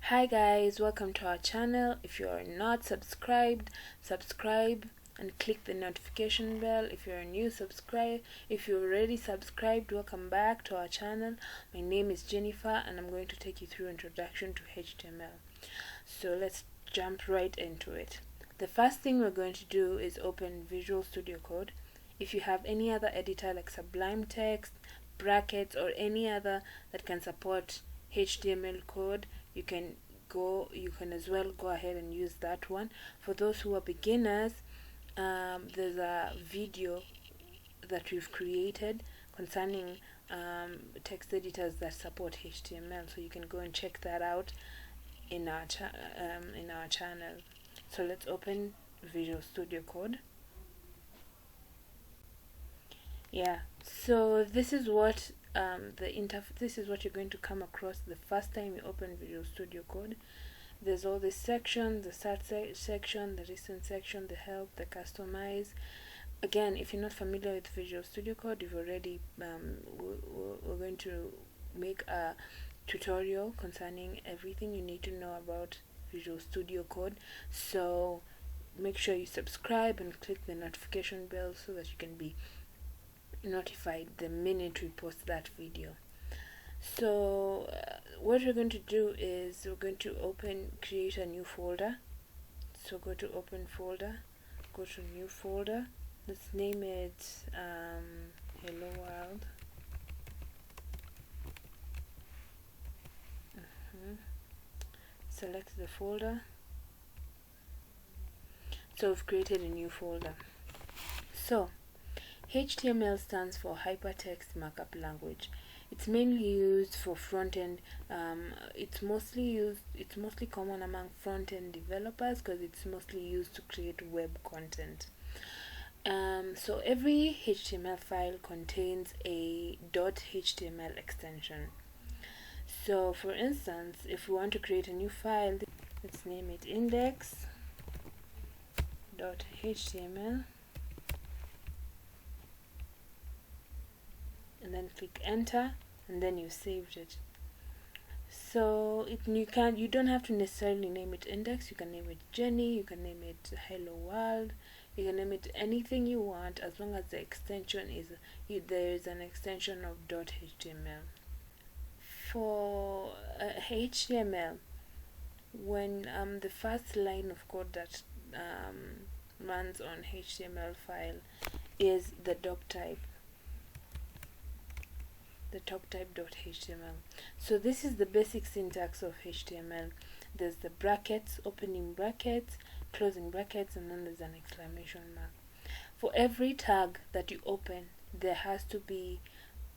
Hi guys, welcome to our channel. If you are not subscribed, subscribe and click the notification bell. If you're new, subscribe. If you're already subscribed, welcome back to our channel. My name is Jennifer and I'm going to take you through introduction to HTML. So let's jump right into it. The first thing we're going to do is open Visual Studio Code. If you have any other editor like Sublime Text, Brackets, or any other that can support HTML code, you can as well go ahead and use that one. For those who are beginners, there's a video that we've created concerning text editors that support HTML, so you can go and check that out in our channel. So let's open Visual Studio Code. Yeah, so this is what this is what you're going to come across the first time you open Visual Studio Code. There's all this section, the start section, the recent section, the help, the customize. Again, if you're not familiar with Visual Studio Code, you've already we're going to make a tutorial concerning everything you need to know about Visual Studio Code. So make sure you subscribe and click the notification bell so that you can be notified the minute we post that video. So what we're going to do is we're going to create a new folder. So go to open folder, go to new folder. Let's name it Hello World. Select the folder. So we've created a new folder. So HTML stands for Hypertext Markup Language. It's mainly used for front-end. It's mostly common among front-end developers because it's mostly used to create web content. So every HTML file contains a .html extension. So for instance, if we want to create a new file, let's name it index.html. and then click enter, and then you saved it. So you don't have to necessarily name it index. You can name it Jenny, you can name it Hello World, you can name it anything you want, as long as the extension is there is an extension of .html. For HTML, when the first line of code that runs on HTML file is the doctype .html. So this is the basic syntax of HTML. There's the brackets, opening brackets, closing brackets, and then there's an exclamation mark. For every tag that you open, there has to be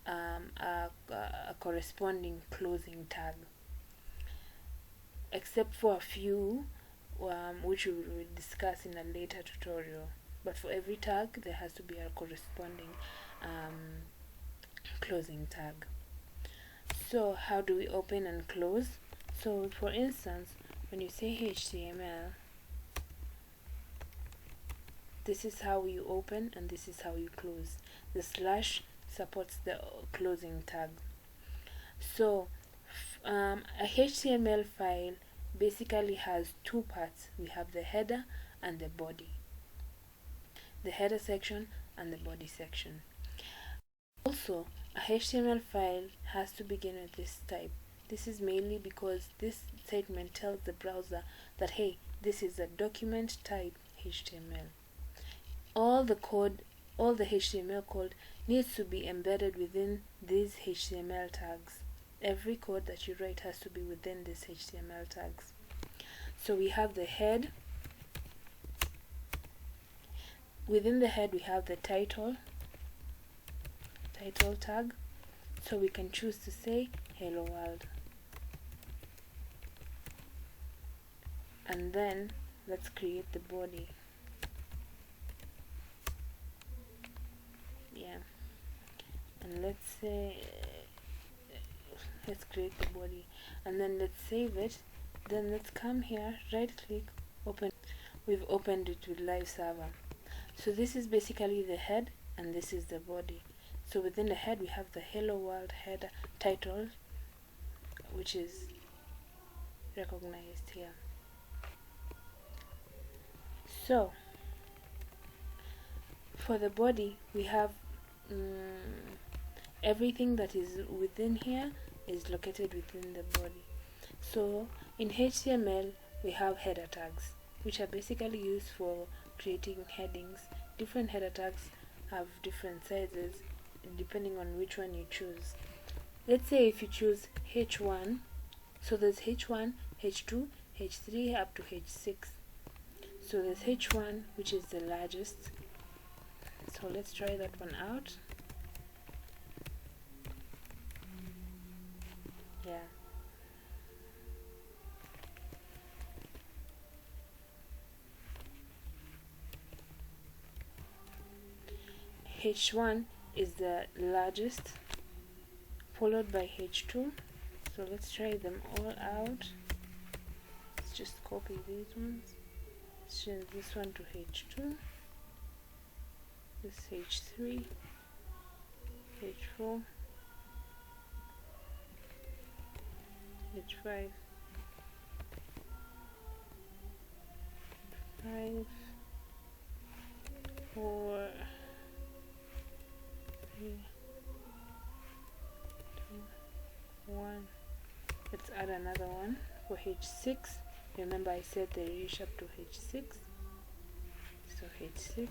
a corresponding closing tag, except for a few which we will discuss in a later tutorial. But for every tag, there has to be a corresponding closing tag. So how do we open and close? So for instance, when you say HTML, this is how you open and this is how you close. The slash supports the closing tag. So a HTML file basically has two parts. We have the header and the body. The header section and the body section. Also, a HTML file has to begin with this type. This is mainly because this statement tells the browser that, hey, this is a document type HTML. All the HTML code needs to be embedded within these HTML tags. Every code that you write has to be within these HTML tags. So we have the head. Within the head we have the title tag, so we can choose to say Hello World. And then let's create the body. Yeah, and let's create the body, and then let's save it. Then let's come here, right click, open. We've opened it with Live Server. So this is basically the head and this is the body. So within the head we have the Hello World header title, which is recognized here. So for the body, we have everything that is within here is located within the body. So in HTML we have header tags, which are basically used for creating headings. Different header tags have different sizes depending on which one you choose. Let's say if you choose H1, so there's H1, H2, H3 up to H6. So there's H1, which is the largest. So let's try that one out. Yeah. H1 is the largest, followed by H2. So let's try them all out. Let's just copy these ones. Let's change this one to H2, this H3, H4, H5, 5, 4, 3, 2, 1. Let's add another one for H6. Remember I said they reach up to H6. So H6.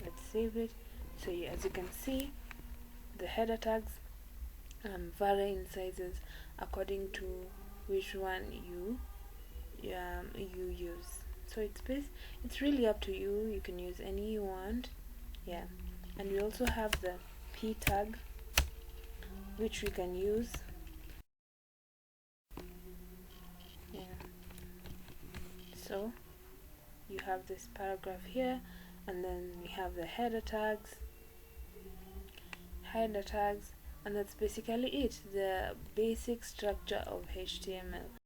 Let's save it. So as you can see, the header tags vary in sizes according to which one you use. So it's really up to you. You can use any you want. Yeah. And we also have the P tag, which we can use. Yeah. So you have this paragraph here, and then we have the header tags, and that's basically it, the basic structure of HTML.